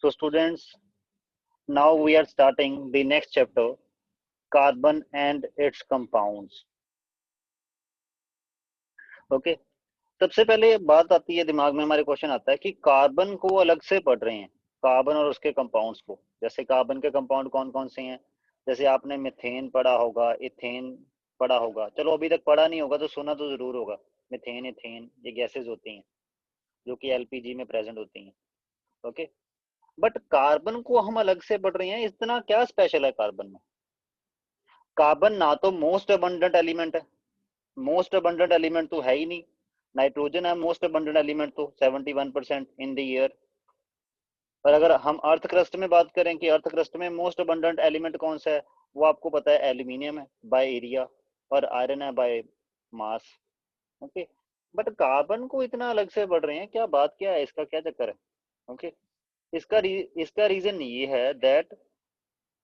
So students, now we are starting the next chapter, carbon and its compounds. Okay. सबसे पहले बात आती है दिमाग में, हमारे क्वेश्चन आता है कि कार्बन को अलग से पढ़ रहे हैं, कार्बन और उसके कंपाउंड्स को। जैसे कार्बन के कंपाउंड कौन कौन से हैं, जैसे आपने मीथेन पढ़ा होगा, इथेन पढ़ा होगा, चलो अभी तक पढ़ा नहीं होगा तो सुना तो जरूर होगा। मीथेन, इथेन ये गैसेज होती हैं जो कि एलपीजी में प्रेजेंट होती हैं। ओके, बट कार्बन को हम अलग से पढ़ रहे हैं, इतना क्या स्पेशल है कार्बन में? कार्बन ना तो मोस्ट अबंडेंट एलिमेंट है, मोस्ट अबंडेंट एलिमेंट तो है ही नहीं। नाइट्रोजन है मोस्ट अबंडेंट एलिमेंट तो 71% इन द ईयर। पर अगर हम अर्थ क्रस्ट में बात करें कि अर्थ क्रस्ट में मोस्ट अबंडेंट एलिमेंट कौन सा है, वो आपको पता है एल्यूमिनियम है बाय एरिया, और आयरन है by mass. Okay, but carbon को इतना अलग से बढ़ रहे हैं, क्या बात क्या है, इसका क्या चक्कर है? ओके, इसका रीजन ये है that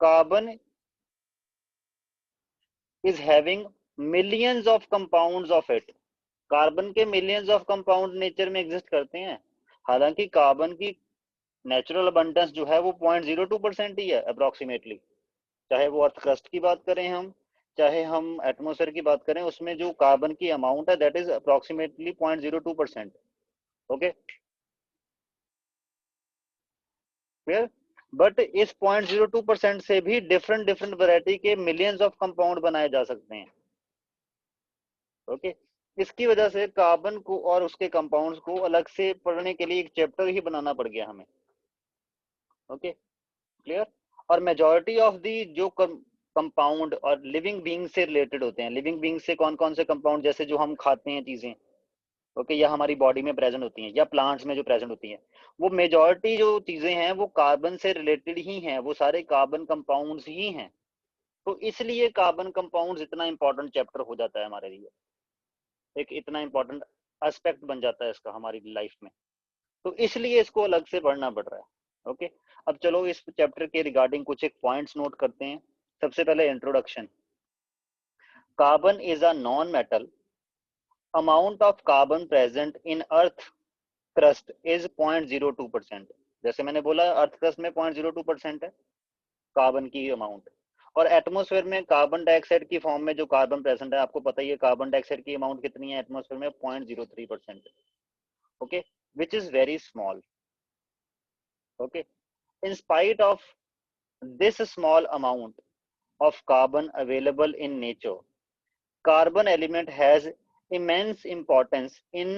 carbon is having millions of compounds of it। Carbon के मिलियंस ऑफ कंपाउंड नेचर में एग्जिस्ट करते हैं। हालांकि कार्बन की नेचुरल अबंडेंस जो है वो 0.02% ही है अप्रोक्सीमेटली। चाहे वो अर्थ क्रस्ट की बात करें हम, चाहे हम एटमोसफेयर की बात करें, उसमें जो कार्बन की अमाउंट है that is approximately 0.02%। Okay, clear? But इस 0.02% से भी डिफरेंट डिफरेंट वैरायटी के मिलियंस ऑफ कंपाउंड बनाए जा सकते हैं। ओके, इसकी वजह से कार्बन को और उसके कंपाउंड्स को अलग से पढ़ने के लिए एक चैप्टर ही बनाना पड़ गया हमें। Okay, clear? और मेजॉरिटी ऑफ दी जो कंपाउंड और लिविंग बींग से रिलेटेड होते हैं, लिविंग बींग से कौन कौन से कंपाउंड, जैसे जो हम खाते हैं चीजें, ओके, या हमारी बॉडी में प्रेजेंट होती हैं, या प्लांट्स में जो प्रेजेंट होती हैं, वो मेजॉरिटी जो चीजें हैं वो कार्बन से रिलेटेड ही हैं, वो सारे कार्बन कंपाउंड्स ही हैं। तो इसलिए कार्बन कंपाउंड्स इतना इंपॉर्टेंट चैप्टर हो जाता है हमारे लिए, एक इतना इंपॉर्टेंट एस्पेक्ट बन जाता है इसका हमारी लाइफ में। तो इसलिए इसको अलग से पढ़ना पड़ रहा है। ओके, अब चलो इस चैप्टर के रिगार्डिंग कुछ एक पॉइंट्स नोट करते हैं। सबसे पहले introduction. Carbon is a non metal, amount of carbon present in earth crust is 0.02%। जैसे मैंने बोला अर्थ क्रस्ट में 0.02% है कार्बन की अमाउंट, और एटमोसफेयर में कार्बन डाइऑक्साइड की फॉर्म में जो कार्बन प्रेजेंट है, आपको पता ही है कार्बन डाइऑक्साइड की अमाउंट कितनी है एटमोसफेयर में, 0.03%। Okay, which is very small. Okay, in spite of this small amount of carbon available in nature, carbon element has immense importance in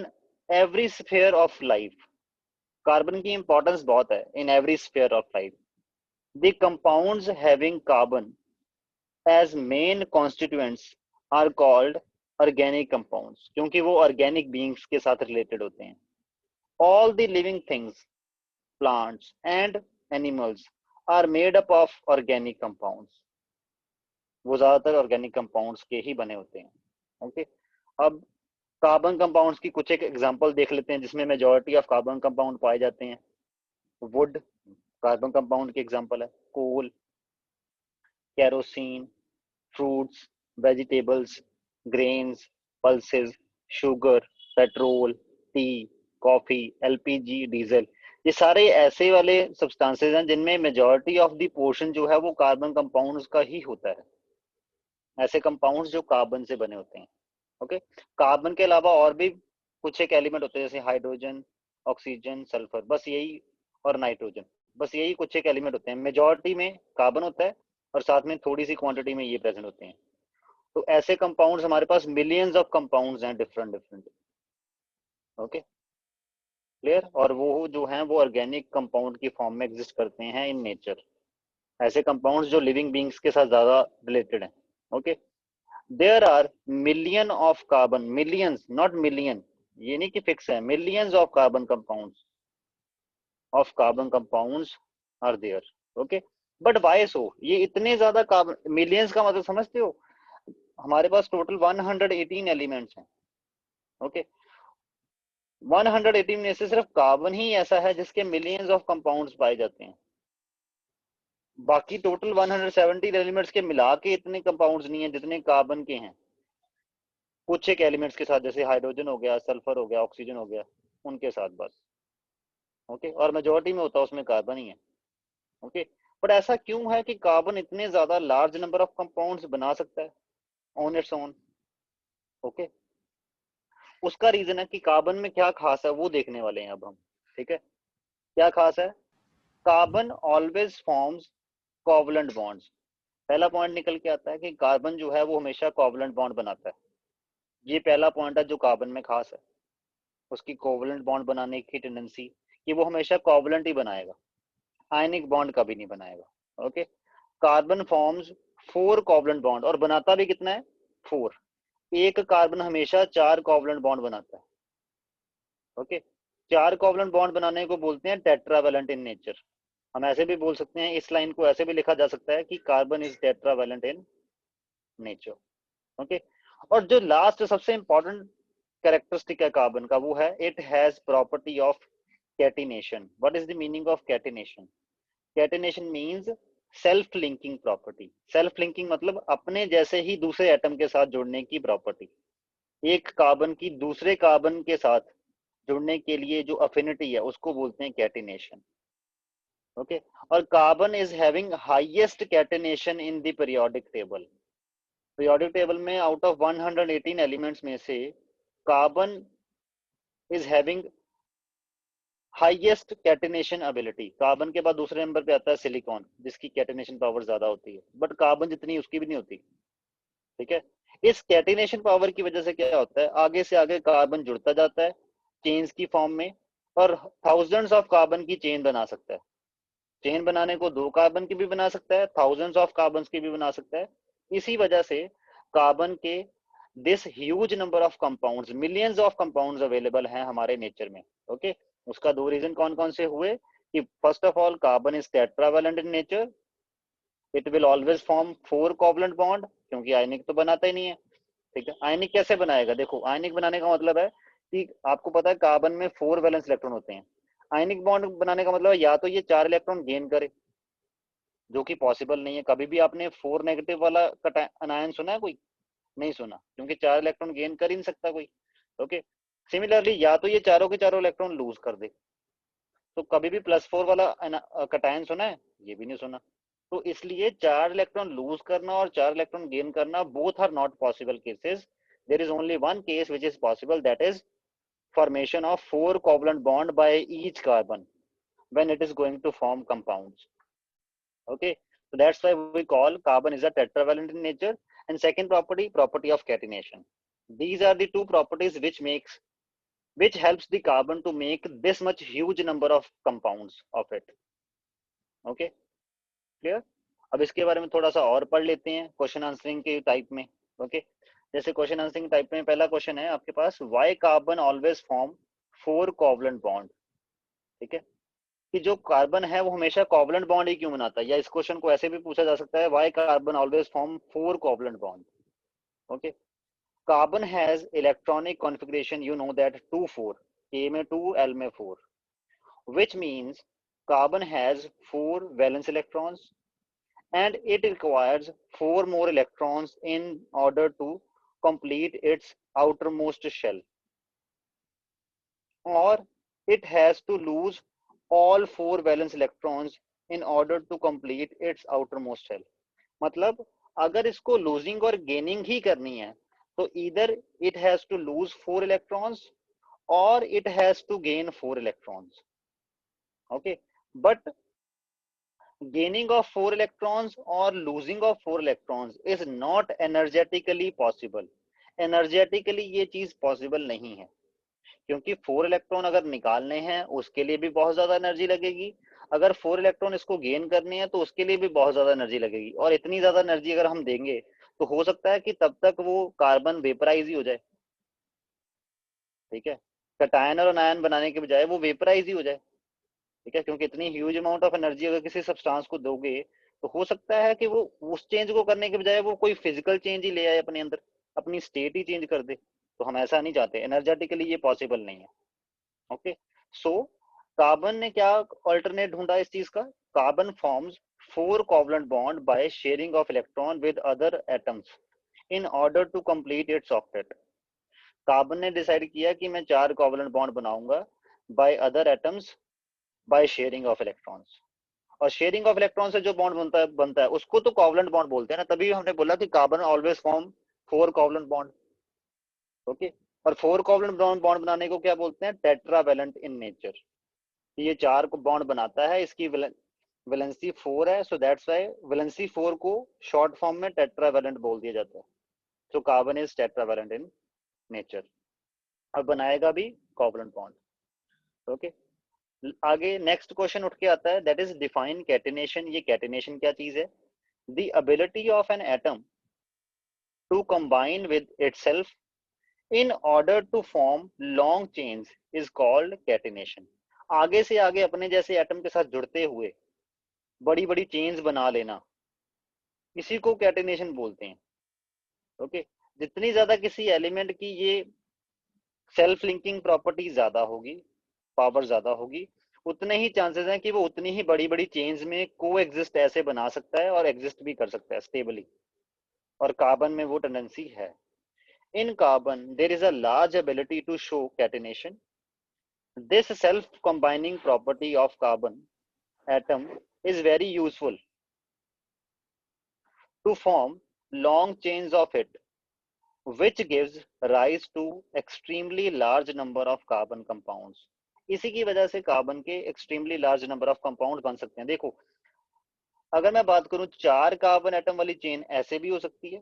every sphere of life। Carbon की importance बहुत है in every sphere of life। The compounds having carbon as main constituents are called organic compounds, क्योंकि वो organic beings के साथ related होते हैं। All the living things, plants and animals are made up of organic compounds। वो ज्यादातर organic compounds के ही बने होते हैं। ओके, अब कार्बन कंपाउंड्स की कुछ एक एग्जांपल देख लेते हैं जिसमें मेजॉरिटी ऑफ कार्बन कंपाउंड पाए जाते हैं। वुड कार्बन कंपाउंड की एग्जांपल है, coal, kerosene, fruits, vegetables, grains, pulses, sugar, petrol, tea, coffee, LPG, diesel, ये सारे ऐसे वाले सब्सटेंसेस हैं जिनमें मेजॉरिटी ऑफ द पोर्शन जो है वो कार्बन कंपाउंड्स का ही होता है, ऐसे कंपाउंड्स जो कार्बन से बने होते हैं। ओके, कार्बन के अलावा और भी कुछ एक एलिमेंट होते हैं जैसे हाइड्रोजन, ऑक्सीजन, सल्फर, बस यही, और नाइट्रोजन, बस यही कुछ एक एलिमेंट होते हैं। मेजॉरिटी में कार्बन होता है और साथ में थोड़ी सी क्वांटिटी में ये प्रेजेंट होते हैं। तो ऐसे कंपाउंड्स हमारे पास मिलियंस ऑफ कंपाउंड्स हैं डिफरेंट डिफरेंट। Okay, clear? और वो जो हैं वो ऑर्गेनिक कंपाउंड की फॉर्म में एग्जिस्ट करते हैं इन नेचर, ऐसे कंपाउंड्स जो लिविंग बींग्स के साथ ज्यादा रिलेटेड हैं। Okay, there are million of carbon, millions not million, ये नहीं कि फिक्स है, millions of carbon compounds are there। okay, but why so, ये इतने ज्यादा कार्बन, मिलियंस का मतलब समझते हो, हमारे पास टोटल 118 एलिमेंट्स हैं। ओके, 118 में से सिर्फ कार्बन ही ऐसा है जिसके मिलियंस ऑफ कंपाउंड्स पाए जाते हैं। बाकी टोटल 170 एलिमेंट्स के मिला के इतने कंपाउंड्स नहीं है जितने कार्बन के हैं, कुछ एक एलिमेंट्स के साथ, जैसे हाइड्रोजन हो गया, सल्फर हो गया, ऑक्सीजन हो गया, उनके साथ बस। ओके, और मेजोरिटी में होता है उसमें कार्बन ही है। ओके, बट ऐसा क्यों है कि कार्बन इतने ज्यादा लार्ज नंबर ऑफ कंपाउंड्स बना सकता है ऑन इट्स ओन? ओके, उसका रीजन है कि कार्बन में क्या खास है वो देखने वाले हैं अब हम। ठीक है, क्या खास है? Carbon always forms covalent bonds. पहला पॉइंट निकल के आता है कि कार्बन जो है वो हमेशा कोवलेंट बॉन्ड बनाता है। ये पहला पॉइंट है जो कार्बन में खास है, उसकी कोवलेंट बॉन्ड बनाने की टेंडेंसी, कि वो हमेशा कोवलेंट ही बनाएगा, आयनिक बॉन्ड कभी नहीं बनाएगा। Okay, carbon forms 4 covalent bond, और बनाता भी कितना है? 4। एक कार्बन हमेशा 4 कोवलेंट बॉन्ड बनाता है। ओके, 4 कोवलेंट बॉन्ड बनाने को बोलते हैं टेट्रावेलेंट इन नेचर। हम ऐसे भी बोल सकते हैं, इस लाइन को ऐसे भी लिखा जा सकता है कि carbon is tetravalent in nature. Okay, और जो लास्ट सबसे इंपॉर्टेंट कैरेक्टरिस्टिक है कार्बन का, वो है it has property of catenation. What is the meaning of catenation? Catenation means self linking property. Self linking मतलब अपने जैसे ही दूसरे एटम के साथ जुड़ने की प्रॉपर्टी। एक कार्बन की दूसरे कार्बन के साथ जुड़ने के लिए जो अफिनिटी है उसको बोलते हैं कैटिनेशन। ओके, और carbon is having highest catenation in the periodic table. Periodic table में आउट ऑफ 118 एलिमेंट्स में से carbon is having highest catenation ability. Carbon के बाद दूसरे नंबर पे आता है सिलिकॉन, जिसकी कैटिनेशन पावर ज्यादा होती है, बट कार्बन जितनी उसकी भी नहीं होती। ठीक है, इस कैटिनेशन पावर की वजह से क्या होता है, आगे से आगे कार्बन जुड़ता जाता है चेन्स की फॉर्म में, और थाउजेंड्स ऑफ कार्बन की चेन बना सकता है। चेन बनाने को 2 कार्बन की भी बना सकता है, थाउजेंड्स ऑफ कार्बन की भी बना सकता है। इसी वजह से कार्बन के this huge number of compounds, millions of compounds available हैं हमारे नेचर में। ओके, उसका 2 रीजन कौन कौन से हुए कि first of all carbon is tetravalent in nature, it will always form 4 covalent bond, क्योंकि आयनिक तो बनाता ही नहीं है। ठीक है, आयनिक कैसे बनाएगा? देखो, आयनिक बनाने का मतलब है कि आपको पता है कार्बन में 4 वैलेंस इलेक्ट्रॉन होते हैं। आयनिक बॉन्ड बनाने का मतलब है या तो ये 4 इलेक्ट्रॉन गेन करे, जो कि पॉसिबल नहीं है। कभी भी आपने 4 नेगेटिव वाला अनायन सुना है? कोई नहीं सुना, क्योंकि 4 इलेक्ट्रॉन गेन कर ही नहीं सकता कोई। ओके, सिमिलरली या तो ये चारों के चारों इलेक्ट्रॉन लूज कर दे। तो कभी भी +4 वाला कटायन सुना है? ये भी नहीं सुना। तो इसलिए 4 इलेक्ट्रॉन लूज करना और 4 इलेक्ट्रॉन गेन करना, both are not possible cases. There is only one case which is possible, that is formation of 4 covalent bond by each carbon when it is going to form compounds. Okay, so that's why we call carbon is a tetravalent in nature. And second property of catenation. These are the two properties which helps the carbon to make this much huge number of compounds of it. Okay, clear? अब इसके बारे में थोड़ा सा और पढ़ लेते हैं क्वेश्चन आंसरिंग के टाइप में। ओके, जैसे क्वेश्चन आंसरिंग टाइप में पहला क्वेश्चन है आपके पास, why carbon always form 4 covalent bond. ठीक है, कि जो कार्बन है वो हमेशा कोवलेंट बॉन्ड ही क्यों बनाता है, या इस क्वेश्चन को ऐसे भी पूछा जा सकता है, why carbon always form 4 covalent bond. Okay, carbon has electronic configuration, you know that 2 4, K में 2, L में 4, which means carbon has 4 valence electrons and it requires 4 more electrons in order to complete its outermost shell, or it has to lose all 4 valence electrons in order to complete its outermost shell. मतलब अगर इसको losing और gaining ही करनी है तो either it has to lose 4 electrons or it has to gain 4 electrons. Okay, but gaining of 4 electrons or losing of 4 electrons is not energetically possible. Energetically ये चीज possible नहीं है, क्योंकि 4 इलेक्ट्रॉन अगर निकालने हैं उसके लिए भी बहुत ज्यादा एनर्जी लगेगी, अगर 4 इलेक्ट्रॉन इसको गेन करने हैं तो उसके लिए भी बहुत ज्यादा एनर्जी लगेगी, और इतनी ज्यादा एनर्जी अगर हम देंगे तो हो सकता है कि तब तक वो कार्बन वेपराइज ही हो जाए। ठीक है, कटायन और अनायन बनाने के बजाय वो वेपराइज ही हो जाए। ठीक है, क्योंकि इतनी ह्यूज अमाउंट ऑफ एनर्जी अगर किसी सब्सटेंस को दोगे तो हो सकता है कि वो उस चेंज को करने के बजाय वो कोई फिजिकल चेंज ही ले आए अपने अंदर, अपनी स्टेट ही चेंज कर दे। तो हम ऐसा नहीं चाहते, एनर्जेटिकली ये पॉसिबल नहीं है। ओके, सो कार्बन ने क्या अल्टरनेट ढूंढा इस चीज का? Carbon forms 4 covalent bond by sharing of electron with other atoms in order to complete its octet. Carbon ने डिसाइड किया कि मैं 4 कोवलेंट बॉन्ड बनाऊंगा by other atoms by sharing of electrons, और शेयरिंग ऑफ इलेक्ट्रॉन से जो bond बनता है उसको तो कोवलेंट बॉन्ड बोलते हैं ना, तभी हमने बोला कि carbon always form 4 covalent bond. Okay, और 4 कोवलेंट बॉन्ड बनाने को क्या बोलते हैं? Tetravalent in nature. ये 4 को बॉन्ड बनाता है, इसकी वैलेंसी 4 है, सो दैट्स व्हाई वैलेंसी 4 को शॉर्ट फॉर्म में टेट्रावैलेंट बोल दिया जाता है। So carbon is tetravalent in nature और बनाएगा भी कोवलेंट बॉन्ड। ओके, आगे नेक्स्ट क्वेश्चन उठ के आता है, दैट इज डिफाइन कैटिनेशन। ये कैटिनेशन क्या चीज है? The ability of an atom to combine with itself in order to form long chains is called catenation. आगे से आगे अपने जैसे एटम के साथ जुड़ते हुए बड़ी बड़ी चेन्स बना लेना, इसी को कैटिनेशन बोलते हैं। ओके, जितनी ज्यादा किसी एलिमेंट की ये सेल्फ लिंकिंग प्रॉपर्टी ज्यादा होगी, पावर ज्यादा होगी, उतने ही चांसेस हैं कि वो उतनी ही बड़ी बड़ी चेन्स में को एग्जिस्ट ऐसे बना सकता है और एग्जिस्ट भी कर सकता है स्टेबली, और कार्बन में वो टेंडेंसी है। In carbon, there is a large ability to show catenation. This self-combining property of carbon atom is very useful to form long chains of it, which gives rise to extremely large number of carbon compounds. इसी की वजह से carbon के extremely large number of compounds बन सकते हैं। देखो, अगर मैं बात करूं 4 कार्बन एटम वाली चेन ऐसे भी हो सकती है,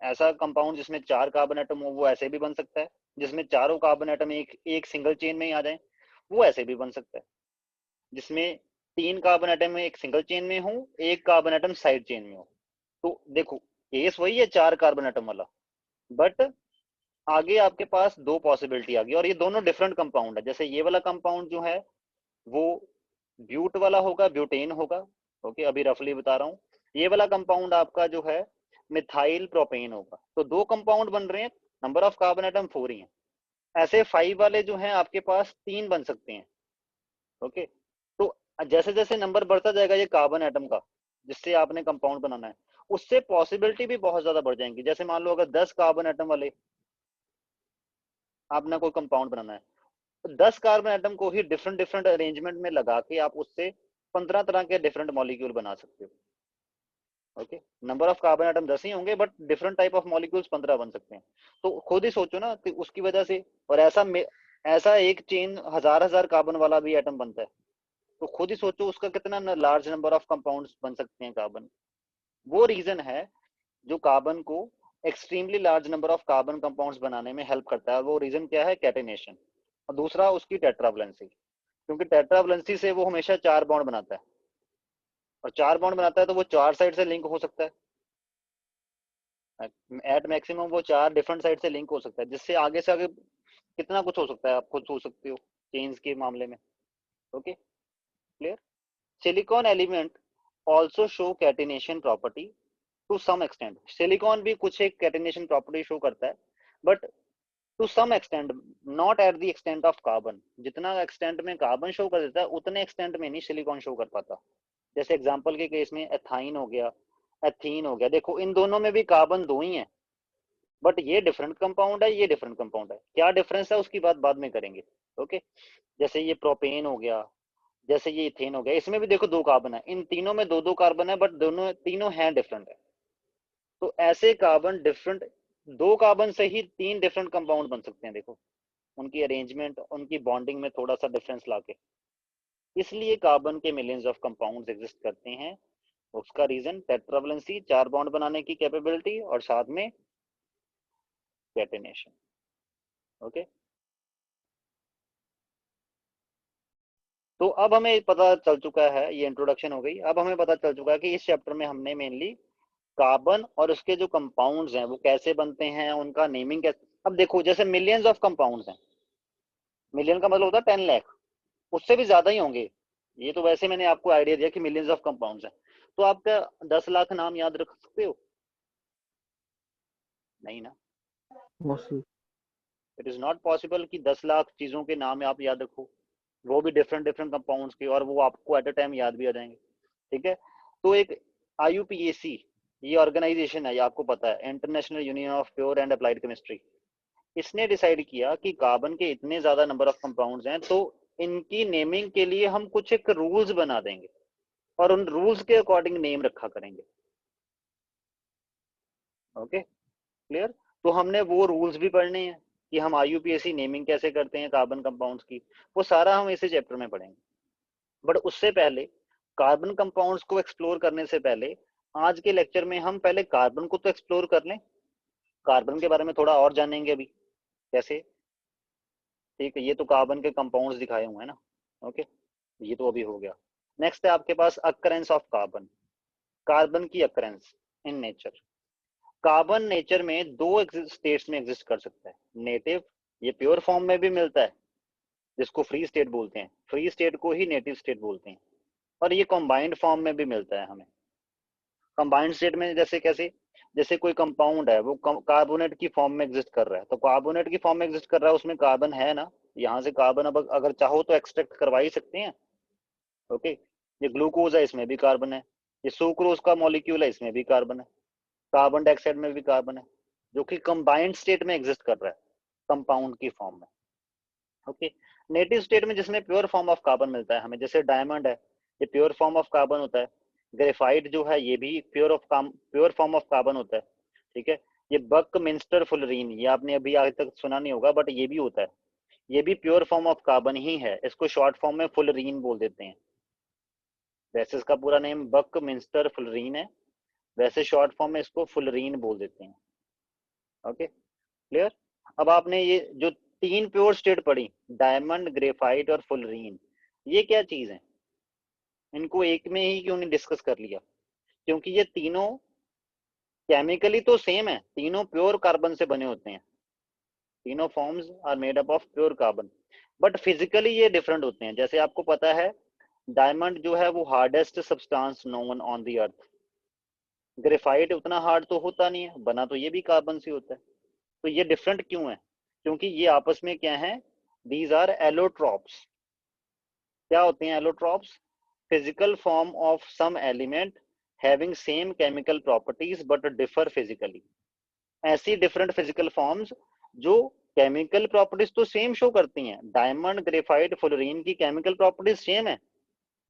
ऐसा कंपाउंड जिसमें 4 कार्बन एटम हो वो ऐसे भी बन सकता है, जिसमें चारों कार्बन एटम एक सिंगल चेन में ही आ जाए वो ऐसे भी बन सकता है, जिसमें 3 कार्बन एटम एक सिंगल चेन में हो, एक कार्बन एटम साइड चेन में हो। तो देखो केस वही है 4 कार्बन एटम वाला, बट आगे आपके पास 2 पॉसिबिलिटी आ गई और ये दोनों डिफरेंट कंपाउंड है। जैसे ये वाला कंपाउंड जो है वो ब्यूट वाला होगा, ब्यूटेन होगा। ओके, अभी रफली बता रहा हूँ। ये वाला कंपाउंड आपका जो है मिथाइल प्रोपेन होगा। तो 2 कंपाउंड बन रहे हैं, नंबर ऑफ कार्बन एटम 4 ही है। ऐसे 5 वाले जो हैं आपके पास 3 बन सकते हैं। ओके, तो जैसे जैसे नंबर बढ़ता जाएगा ये कार्बन एटम का जिससे आपने कंपाउंड बनाना है, उससे पॉसिबिलिटी भी बहुत ज्यादा बढ़ जाएंगी। जैसे मान लो अगर 10 कार्बन एटम वाले आपने कोई कंपाउंड बनाना है, तो 10 कार्बन एटम को ही डिफरेंट डिफरेंट अरेंजमेंट में लगा के आप उससे 15 तरह के डिफरेंट मॉलिक्यूल बना सकते हो। Okay, number of carbon atom 10 ही होंगे but different type of molecules 15 बन सकते हैं। तो खुद ही सोचो ना कि उसकी वजह से, और ऐसा एक चेन हजार हजार कार्बन वाला भी एटम बनता है, तो खुद ही सोचो उसका कितना लार्ज नंबर ऑफ कंपाउंड्स बन सकते हैं कार्बन। वो रीजन है जो कार्बन को extremely large number of carbon compounds बनाने में हेल्प करता है। वो रीजन क्या है? कैटिनेशन। और दूसरा उसकी टेट्रावैलेंसी, क्योंकि टेट्रावैलेंसी से वो हमेशा 4 बॉन्ड बनाता है, और 4 बॉन्ड बनाता है तो वो 4 साइड से लिंक हो सकता है। एट मैक्सिमम वो 4 डिफरेंट साइड से लिंक हो सकता है, जिससे आगे से आगे कितना कुछ हो सकता है आप खुद सोच सकते हो चेन्स के मामले में। Okay, clear? Silicon element also show catenation property to some extent. Silicon भी कुछ एक कैटिनेशन प्रॉपर्टी शो करता है, but to some extent, not at the extent of carbon. जितना एक्सटेंट में कार्बन शो कर देता है उतने एक्सटेंट में नहीं सिलिकॉन शो कर पाता। जैसे एग्जांपल के केस में एथाइन हो गया, एथीन हो गया। देखो इन दोनों में भी कार्बन 2 ही है, बट ये डिफरेंट कंपाउंड है, ये डिफरेंट कंपाउंड है। क्या डिफरेंस है उसकी बात बाद में करेंगे। ओके, जैसे ये प्रोपेन हो गया, जैसे ये इथेन हो गया, इसमें भी देखो 2 कार्बन है, इन तीनों में 2 कार्बन है, बट दोनों तीनों हैं डिफरेंट है। तो ऐसे कार्बन डिफरेंट, 2 कार्बन से ही 3 डिफरेंट कंपाउंड बन सकते हैं। देखो उनकी अरेंजमेंट, उनकी बॉन्डिंग में थोड़ा सा डिफरेंस लाके, इसलिए कार्बन के मिलियंस ऑफ कंपाउंड्स एग्जिस्ट करते हैं। उसका रीजन टेट्रावैलेंसी, 4 बॉन्ड बनाने की कैपेबिलिटी, और साथ में कैटिनेशन। ओके, तो अब हमें पता चल चुका है, ये इंट्रोडक्शन हो गई। अब हमें पता चल चुका है कि इस चैप्टर में हमने मेनली कार्बन और उसके जो कंपाउंड्स हैं वो कैसे बनते हैं, उनका नेमिंग कैसे। अब देखो जैसे मिलियंस ऑफ कंपाउंड्स हैं, मिलियन का मतलब होता है 10 लाख, उससे भी ज्यादा ही होंगे। ये तो वैसे मैंने आपको आइडिया दिया कि मिलियंस ऑफ कंपाउंड्स हैं, तो आपका 10 लाख नाम याद रख सकते हो? नहीं ना, इट इज नॉट पॉसिबल कि 10 लाख चीजों के नाम आप याद रखो, वो भी डिफरेंट डिफरेंट कंपाउंड्स के, और वो आपको एट अ टाइम याद भी आ जाएंगे। ठीक है, तो एक IUPAC ये ऑर्गेनाइजेशन है, ये आपको पता है, international union of pure and applied chemistry. इसने डिसाइड किया कि कार्बन के इतने ज्यादा नंबर ऑफ कंपाउंड्स हैं, तो इनकी नेमिंग के लिए हम कुछ एक रूल्स बना देंगे। और उन रूल्स के अकॉर्डिंग नेम रखा करेंगे। Okay clear. तो हमने वो रूल्स भी पढ़ने हैं कि हम IUPAC नेमिंग कैसे करते हैं कार्बन कंपाउंड्स की, वो सारा हम इसी चैप्टर में पढ़ेंगे। बट उससे पहले कार्बन कंपाउंड्स को एक्सप्लोर करने से पहले आज के लेक्चर में हम पहले कार्बन को तो एक्सप्लोर कर लें, कार्बन के बारे में थोड़ा और जानेंगे अभी कैसे। ठीक है, ये तो कार्बन के कंपाउंड्स दिखाए हुए हैं ना। ओके, ये तो अभी हो गया। नेक्स्ट है आपके पास अकरेंस ऑफ कार्बन, कार्बन की occurrence in nature. Carbon nature में दो स्टेट्स में एग्जिस्ट कर सकता है, नेटिव, ये प्योर फॉर्म में भी मिलता है जिसको फ्री स्टेट बोलते हैं, फ्री स्टेट को ही नेटिव स्टेट बोलते हैं, और ये कंबाइंड फॉर्म में भी मिलता है हमें। कंबाइंड स्टेट में जैसे कैसे, जैसे कोई कंपाउंड है वो कार्बोनेट की फॉर्म में एग्जिस्ट कर रहा है, तो कार्बोनेट की फॉर्म में एग्जिस्ट कर रहा है, उसमें कार्बन है ना, यहाँ से कार्बन अब अगर चाहो तो एक्सट्रैक्ट करवा ही सकते हैं। ओके, ये ग्लूकोज है, इसमें भी कार्बन है, ये सुक्रोज का मॉलिक्यूल है, इसमें भी कार्बन है, कार्बन डाइऑक्साइड में भी कार्बन है, जो कि कंबाइंड स्टेट में एग्जिस्ट कर रहा है कंपाउंड की फॉर्म में। ओके, नेटिव स्टेट में जिसमें प्योर फॉर्म ऑफ कार्बन मिलता है हमें, जैसे डायमंड है, ये प्योर फॉर्म ऑफ कार्बन होता है, ग्रेफाइट जो है ये भी प्योर फॉर्म ऑफ कार्बन होता है। ठीक है, ये बकमिंस्टर फुलरीन, ये आपने अभी आज तक सुना नहीं होगा बट ये भी होता है, ये भी प्योर फॉर्म ऑफ कार्बन ही है, इसको शॉर्ट फॉर्म में फुलरीन बोल देते हैं। वैसे इसका पूरा नेम बकमिंस्टर फुलरीन है, वैसे शॉर्ट फॉर्म में इसको फुलरीन बोल देते हैं। Okay clear. अब आपने ये जो तीन प्योर स्टेट पढ़ी, डायमंड, ग्रेफाइट और फुलरीन, ये क्या चीज है, इनको एक में ही क्यों नहीं डिस्कस कर लिया? क्योंकि ये तीनों केमिकली तो सेम है, तीनों प्योर कार्बन से बने होते हैं, तीनों forms are made up of pure carbon, but physically ये डिफरेंट होते हैं। जैसे आपको पता है डायमंड जो है वो hardest substance known on the earth, graphite उतना हार्ड तो होता नहीं है, बना तो ये भी कार्बन से होता है। तो ये डिफरेंट क्यों है? क्योंकि ये आपस में क्या है, दीज आर एलोट्रॉप्स। क्या होते हैं allotropes? Physical form of some element having same chemical properties but differ physically. ऐसी डिफरेंट फिजिकल फॉर्म्स जो केमिकल प्रॉपर्टीज तो सेम शो करती हैं, डायमंड, ग्रेफाइट, फ्लोरीन की केमिकल प्रॉपर्टीज सेम है,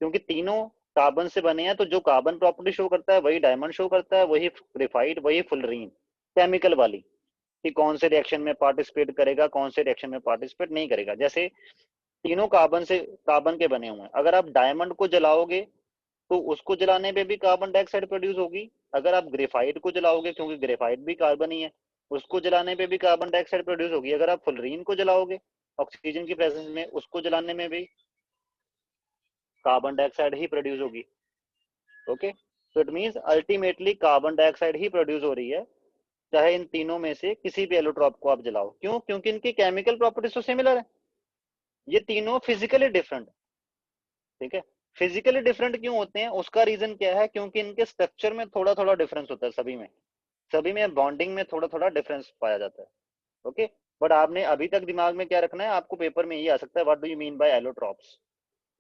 क्योंकि तीनों कार्बन से बने हैं, तो जो कार्बन प्रॉपर्टी शो करता है वही डायमंड शो करता है, वही ग्रेफाइट, वही फ्लोरीन केमिकल वाली, कि कौन से रिएक्शन में पार्टिसिपेट करेगा, कौन से रिएक्शन में पार्टिसिपेट नहीं करेगा। जैसे तीनों कार्बन के बने हुए हैं, अगर आप डायमंड को जलाओगे तो उसको जलाने पे भी कार्बन डाइऑक्साइड प्रोड्यूस होगी, अगर आप ग्रेफाइट को जलाओगे, क्योंकि ग्रेफाइट भी कार्बन ही है, उसको जलाने पे भी कार्बन डाइऑक्साइड प्रोड्यूस होगी, अगर आप फ्लोरीन को जलाओगे ऑक्सीजन की प्रेजेंस में, उसको जलाने में भी कार्बन डाइऑक्साइड ही प्रोड्यूस होगी। ओके, तो it means ultimately carbon dioxide he produce हो रही है, चाहे इन तीनों में से किसी भी एलोट्रॉप को आप जलाओ। क्यों? क्योंकि इनकी केमिकल प्रॉपर्टीज तो सिमिलर है, ये तीनों फिजिकली डिफरेंट। ठीक है, फिजिकली डिफरेंट क्यों होते हैं उसका रीजन क्या है? क्योंकि इनके स्ट्रक्चर में थोड़ा थोड़ा डिफरेंस होता है, सभी में बॉन्डिंग में थोड़ा थोड़ा डिफरेंस पाया जाता है। ओके, बट आपने अभी तक दिमाग में क्या रखना है, आपको पेपर में ये आ सकता है what do you mean by allotropes,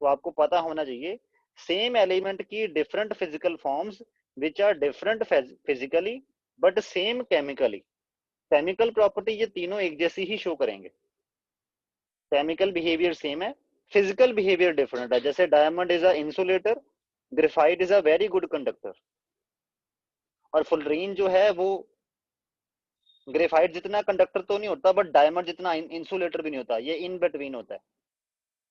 तो आपको पता होना चाहिए सेम एलिमेंट की different physical forms which are different physically but same chemically, chemical property ये तीनों एक जैसी ही शो करेंगे, केमिकल बिहेवियर सेम है, फिजिकल बिहेवियर डिफरेंट है। जैसे diamond is a insulator, graphite is a very good conductor, और फुलरीन जो है वो ग्रेफाइट जितना कंडक्टर तो नहीं होता बट डायमंड जितना इंसुलेटर भी नहीं होता, ये इन बिटवीन होता है।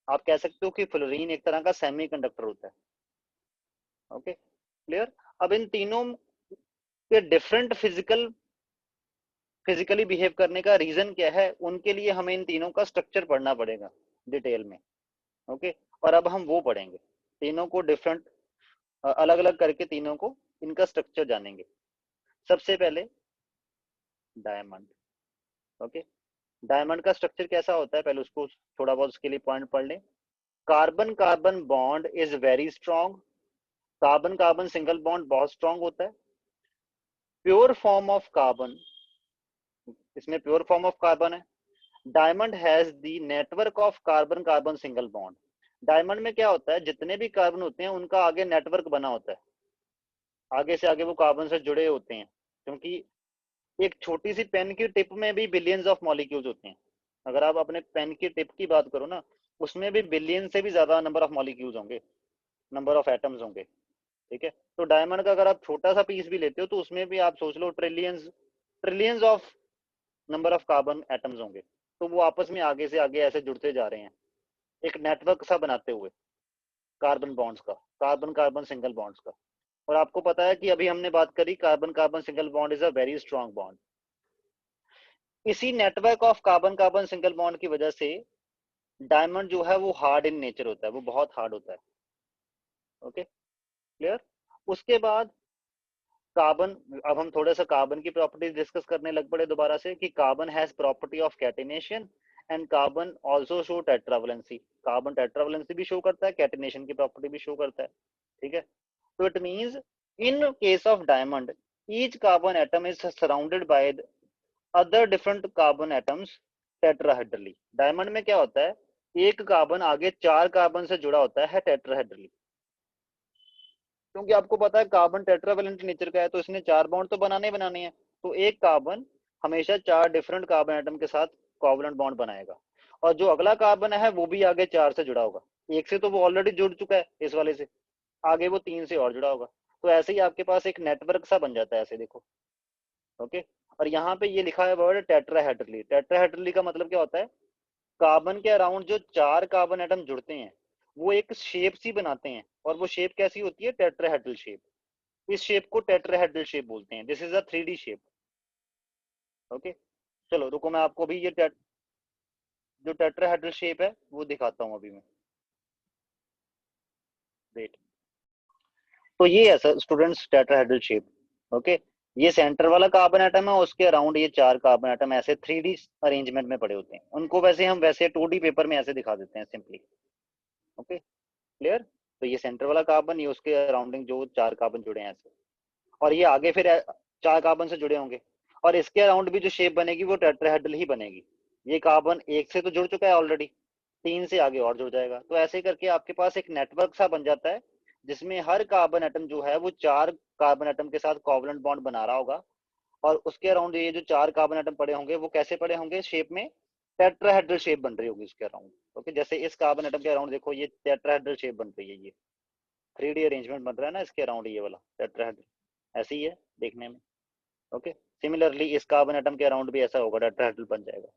आप कह सकते हो कि फ्लोरीन एक तरह का सेमी कंडक्टर होता है। Okay clear. अब इन तीनों के डिफरेंट फिजिकली बिहेव करने का रीजन क्या है, उनके लिए हमें इन तीनों का स्ट्रक्चर पढ़ना पड़ेगा डिटेल में। ओके, और अब हम वो पढ़ेंगे, तीनों को डिफरेंट अलग अलग करके तीनों को इनका स्ट्रक्चर जानेंगे। सबसे पहले डायमंड। ओके, डायमंड का स्ट्रक्चर कैसा होता है, पहले उसको थोड़ा बहुत उसके लिए पॉइंट पढ़ लें। Carbon carbon bond is very strong, carbon carbon single bond बहुत स्ट्रॉन्ग होता है। प्योर फॉर्म ऑफ कार्बन, इसमें प्योर फॉर्म ऑफ कार्बन है। Diamond has the network of carbon carbon single bond, diamond में क्या होता है, जितने भी कार्बन होते हैं उनका आगे नेटवर्क बना होता है, आगे से आगे वो कार्बन से जुड़े होते हैं, क्योंकि एक छोटी सी पेन की टिप में भी बिलियंस ऑफ मॉलिक्यूल्स होते हैं। अगर आप अपने पेन की टिप की बात करो ना, उसमें भी बिलियन से भी ज्यादा नंबर ऑफ मॉलिक्यूल्स होंगे, नंबर ऑफ एटम्स होंगे। ठीक है। तो डायमंड का अगर आप छोटा सा पीस भी लेते हो तो उसमें भी आप सोच लो trillions trillions of number of carbon atoms होंगे, तो वो आपस में आगे से आगे ऐसे जुड़ते जा रहे हैं एक नेटवर्क सा बनाते हुए कार्बन बॉन्ड्स का, कार्बन कार्बन सिंगल बॉन्ड्स का। और आपको पता है कि अभी हमने बात करी carbon carbon single bond is a very strong bond. इसी network of carbon carbon single bond की वजह से डायमंड जो है वो हार्ड इन नेचर होता है, वो बहुत हार्ड होता है। Okay, clear. उसके बाद कार्बन, अब हम थोड़ा सा कार्बन की प्रॉपर्टीज डिस्कस करने लग पड़े दोबारा से कि carbon has property of catenation and carbon also show tetravalency. Carbon tetravalency भी शो करता है, कैटिनेशन की प्रॉपर्टी भी शो करता है, ठीक है। तो it means in case of diamond each carbon atom is surrounded by other different carbon atoms tetrahedrally. Diamond में क्या होता है, एक कार्बन आगे 4 कार्बन से जुड़ा होता है टेट्राहेड्रली, क्योंकि आपको पता है कार्बन टेट्रावेलेंट नेचर का है तो इसने 4 बॉन्ड तो बनाने हैं। तो एक कार्बन हमेशा 4 डिफरेंट कार्बन एटम के साथ कोवलेंट बॉन्ड बनाएगा, और जो अगला कार्बन है वो भी आगे 4 से जुड़ा होगा। एक से तो वो ऑलरेडी जुड़ चुका है इस वाले से, आगे वो 3 से और जुड़ा होगा। तो ऐसे ही आपके पास एक नेटवर्क सा बन जाता है ऐसे, देखो। ओके, और यहाँ पे ये लिखा है वर्ड टेट्राहेड्रली। टेट्राहेड्रली का मतलब क्या होता है, कार्बन के अराउंड जो 4 कार्बन एटम जुड़ते हैं वो एक शेप सी बनाते हैं, और वो शेप कैसी होती है, टेट्राहेड्रल शेप। इस शेप को टेट्राहेड्रल शेप बोलते हैं। This is a 3D shape. Okay, चलो रुको, मैं आपको भी ये जो टेट्राहेड्रल शेप है वो दिखाता हूँ अभी मैं, वेट। तो ये है sir students tetrahedral shape. Okay, ये सेंटर वाला कार्बन एटम है, उसके अराउंड ये 4 कार्बन एटम ऐसे 3D अरेंजमेंट में पड़े होते हैं। उनको वैसे हम वैसे 2D पेपर में ऐसे दिखा देते हैं सिंपली। Okay, clear. तो ये सेंटर वाला कार्बन, ये उसके अराउंडिंग जो 4 कार्बन जुड़े हैं ऐसे, और ये आगे फिर 4 कार्बन से जुड़े होंगे, और इसके अराउंड भी जो शेप बनेगी वो टेट्राहेड्रल ही बनेगी। ये कार्बन एक से तो जुड़ चुका है ऑलरेडी, 3 से आगे और जुड़ जाएगा। तो ऐसे करके आपके पास एक नेटवर्क सा बन जाता है जिसमें हर कार्बन एटम जो है वो 4 कार्बन एटम के साथ कोवलेंट बॉन्ड बना रहा होगा, और उसके अराउंड ये जो 4 कार्बन एटम पड़े होंगे वो कैसे पड़े होंगे, शेप में टेट्राहेड्रल शेप बन रही होगी उसके अराउंड। ओके, जैसे इस कार्बन एटम के अराउंड देखो ये टेट्राहेड्रल शेप बन रही है, ये 3D अरेंजमेंट बन रहा है ना इसके अराउंड, ये वाला टेट्राहेड्रल ऐसे ही है देखने में। ओके, सिमिलरली इस कार्बन एटम के अराउंड भी ऐसा होगा, टेट्राहेड्रल बन जाएगा।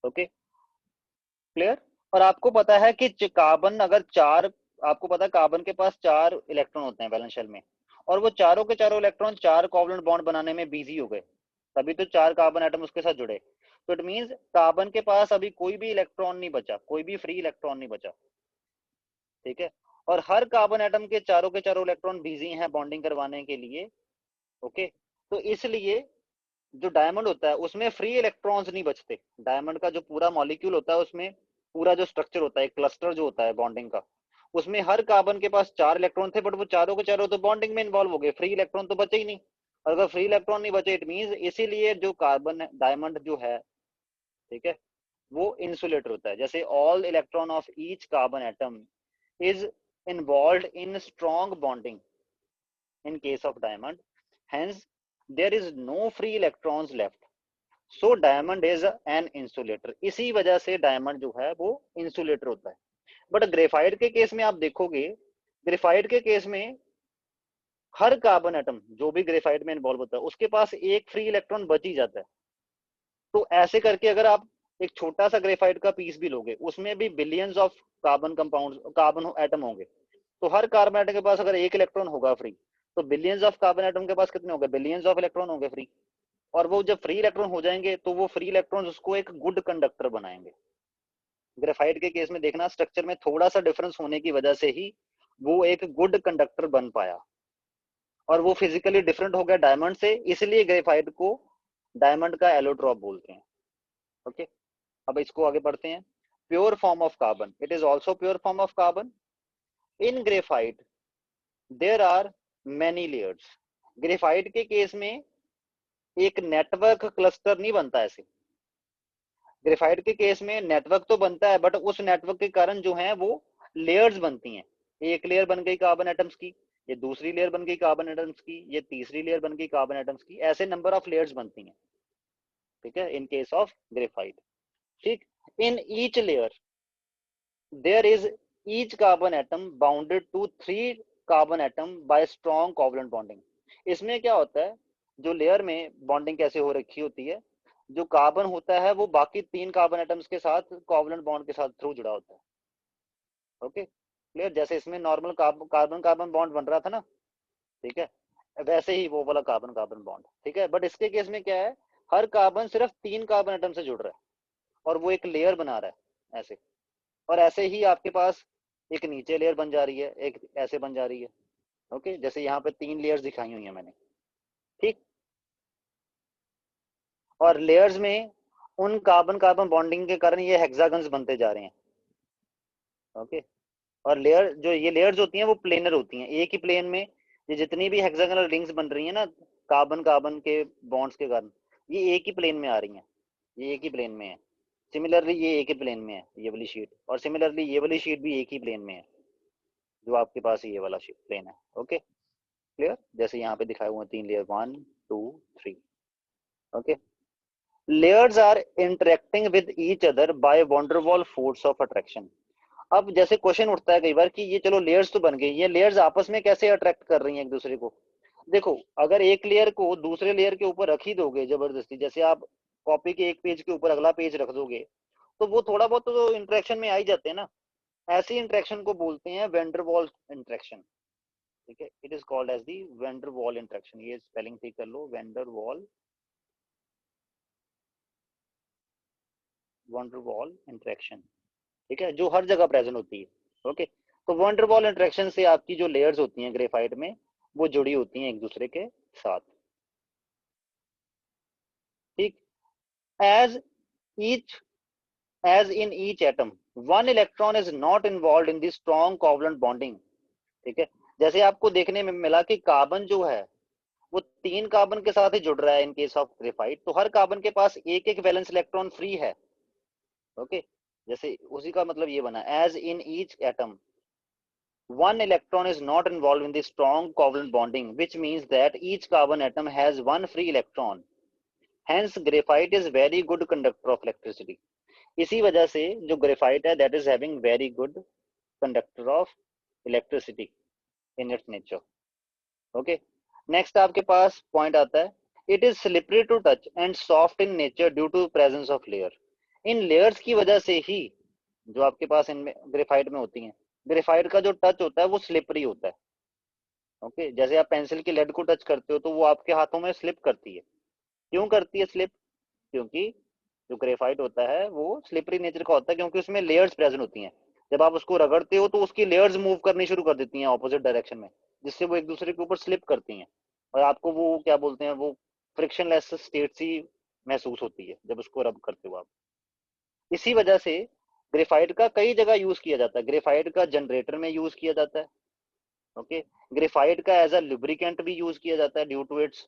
Okay, clear. और आपको पता है कि कार्बन अगर 4, आपको पता है कार्बन के पास 4 इलेक्ट्रॉन होते हैं वैलेंस शेल में, और वो चारों के चारों इलेक्ट्रॉन 4 कोवलेंट बॉन्ड बनाने में बिजी हो गए, तभी तो 4 कार्बन एटम उसके साथ जुड़े। तो इट मींस कार्बन के पास अभी कोई भी इलेक्ट्रॉन नहीं बचा, कोई भी फ्री इलेक्ट्रॉन नहीं बचा, ठीक है। और हर कार्बन एटम के चारों इलेक्ट्रॉन बिजी हैं बॉन्डिंग करवाने के लिए। ओके, तो इसलिए जो डायमंड होता है उसमें फ्री इलेक्ट्रॉन्स नहीं बचते। डायमंड का जो पूरा मॉलिक्यूल होता है उसमें पूरा जो स्ट्रक्चर होता है, क्लस्टर जो होता है बॉन्डिंग का, उसमें हर कार्बन के पास 4 इलेक्ट्रॉन थे, बट वो चारों के चारों तो बॉन्डिंग में इन्वॉल्व हो गए, फ्री इलेक्ट्रॉन तो बचे ही नहीं। और अगर फ्री इलेक्ट्रॉन नहीं बचे इट मींस, इसीलिए जो कार्बन डायमंड जो है, ठीक है, वो इंसुलेटर होता है। जैसे all electron of each carbon atom is involve in strong bonding in case of diamond, hence there is no free electrons left, so diamond is an insulator। इसी वजह से डायमंड जो है वो इंसुलेटर होता है। बट ग्रेफाइट के case में आप देखोगे, ग्रेफाइट के केस में हर कार्बन एटम जो भी ग्रेफाइट में इन्वॉल्व होता है उसके पास एक फ्री इलेक्ट्रॉन बच ही जाता है। तो ऐसे करके अगर आप एक छोटा सा ग्रेफाइट का पीस भी लोगे उसमें भी billions of carbon compound carbon atom होंगे, तो हर कार्बन एटम के पास अगर एक इलेक्ट्रॉन होगा फ्री, तो बिलियंस ऑफ कार्बन एटम के पास कितने होंगे, बिलियंस ऑफ इलेक्ट्रॉन होंगे फ्री। और वो जब फ्री इलेक्ट्रॉन हो जाएंगे तो वो फ्री इलेक्ट्रॉन उसको एक गुड कंडक्टर बनाएंगे। ग्रेफाइट के केस में देखना स्ट्रक्चर में थोड़ा सा डिफरेंस होने की वजह से ही वो एक गुड कंडक्टर बन पाया, और वो फिजिकली डिफरेंट हो गया डायमंड से, इसलिए ग्रेफाइट को डायमंड का एलोट्रॉप बोलते हैं। ओके, अब इसको आगे बढ़ते हैं। Pure form of carbon, it is also pure form of carbon. In graphite there are many layers. Graphite के केस में एक नेटवर्क क्लस्टर नहीं बनता ऐसे। ग्रेफाइट के केस में नेटवर्क तो बनता है, बट उस नेटवर्क के कारण जो है वो लेयर्स बनती हैं। एक लेयर बन गई कार्बन एटम्स की, ये दूसरी लेयर बन गई कार्बन एटम्स की, ये तीसरी लेयर बन गई कार्बन एटम्स की, ऐसे नंबर ऑफ लेयर्स बनती हैं, ठीक है, इन केस ऑफ ग्रेफाइट। ठीक, in each layer there is each carbon atom bounded to 3 carbon atom by strong covalent bonding. इसमें क्या होता है, जो लेयर में बॉन्डिंग कैसे हो रखी होती है, जो कार्बन होता है वो बाकी 3 कार्बन एटम्स के साथ कोवलेंट बॉन्ड के साथ थ्रू जुड़ा होता है। ओके क्लियर, जैसे इसमें नॉर्मल कार्बन कार्बन बॉन्ड बन रहा था ना, ठीक है, वैसे ही वो वाला कार्बन कार्बन बॉन्ड, ठीक है। बट इसके केस में क्या है, हर कार्बन सिर्फ 3 कार्बन एटम से जुड़ रहा है और वो एक लेयर बना रहा है ऐसे, और ऐसे ही आपके पास एक नीचे लेयर बन जा रही है, एक ऐसे बन जा रही है। ओके, जैसे यहाँ पे 3 लेयर्स दिखाई हुई है मैंने, ठीक। और लेयर्स में उन कार्बन कार्बन बॉन्डिंग के कारण ये हेक्सागन्स बनते जा रहे हैं। ओके, और लेयर जो ये लेयर्स होती हैं वो प्लेनर होती हैं, एक ही प्लेन में ये जितनी भी हेक्सागोनल रिंग्स बन रही हैं ना कार्बन कार्बन के बॉन्ड्स के कारण, ये एक ही प्लेन में आ रही हैं, ये एक ही प्लेन में है। सिमिलरली ये एक ही प्लेन में है ये वाली शीट, और सिमिलरली ये वाली शीट भी एक ही प्लेन में है, जो आपके पास ये वाला शीट प्लेन है। ओके क्लियर, जैसे यहाँ पे दिखाए हुए 3 layer 1 2 3। Okay, layers are interacting with each other by van der Waals force of attraction। अब जैसे क्वेश्चन उठता है कई बार कि ये चलो लेयर्स तो बन गई, ये लेयर्स आपस में कैसे अट्रैक्ट कर रही हैं एक दूसरे को। देखो, अगर एक लेयर को दूसरे लेयर के ऊपर रख ही दोगे जबरदस्ती, जैसे आप कॉपी के एक पेज के ऊपर अगला पेज रख दोगे, तो वो थोड़ा बहुत तो इंटरेक्शन में आ ही जाते हैं ना। ऐसी इंटरेक्शन को बोलते हैं वैन डर वाल्स इंटरेक्शन, ठीक है। It is called as the van der Waal interaction, ये स्पेलिंग ठीक कर लो, वैन डर वाल, वैन डर वाल इंटरेक्शन, ठीक है, जो हर जगह प्रेजेंट होती है। ओके, तो वैन डर वाल इंटरेक्शन से आपकी जो लेयर्स होती हैं ग्रेफाइट में, वो जुड़ी होती हैं एक दूसरे के साथ, ठीक। As each as in each atom one electron is not involved in the strong covalent bonding, ठीक है। जैसे आपको देखने में मिला कि कार्बन जो है वो 3 कार्बन के साथ ही जुड़ रहा है इन केस ऑफ ग्रेफाइट, तो हर कार्बन के पास एक एक वैलेंस इलेक्ट्रॉन फ्री है। ओके, जैसे उसी का मतलब ये बना, as in each atom one electron is not involved in the strong covalent bonding, which means that each carbon atom has one free electron, hence graphite is very good conductor of electricity। इसी वजह से जो graphite है that is having very good conductor of electricity in its nature. Okay, next आपके पास point आता है, it is slippery to touch and soft in nature due to presence of layer. इन लेयर्स की वजह से ही जो आपके पास इनमें ग्रेफाइट में होती हैं, ग्रेफाइट का जो टच होता है वो स्लिपरी होता है। ओके, जैसे आप पेंसिल की लेड को टच करते हो तो वो आपके हाथों में स्लिप करती है। क्यों करती है स्लिप, क्योंकि जो ग्रेफाइट होता है वो स्लिपरी नेचर का होता है, क्योंकि उसमें लेयर्स प्रेजेंट होती हैं। जब आप उसको रगड़ते हो तो उसकी लेयर्स मूव करनी शुरू कर देती हैं ऑपोजिट डायरेक्शन में, जिससे वो एक दूसरे के ऊपर स्लिप करती हैं, और आपको वो क्या बोलते हैं, वो फ्रिक्शनलेस स्टेट सी महसूस होती है जब उसको रब करते हो आप। इसी वजह से ग्रेफाइट का कई जगह यूज किया जाता है, ग्रेफाइट का जनरेटर में यूज किया जाता है। ओके, ग्रेफाइट का एज अ लुब्रिकेंट भी यूज किया जाता है ड्यू टू इट्स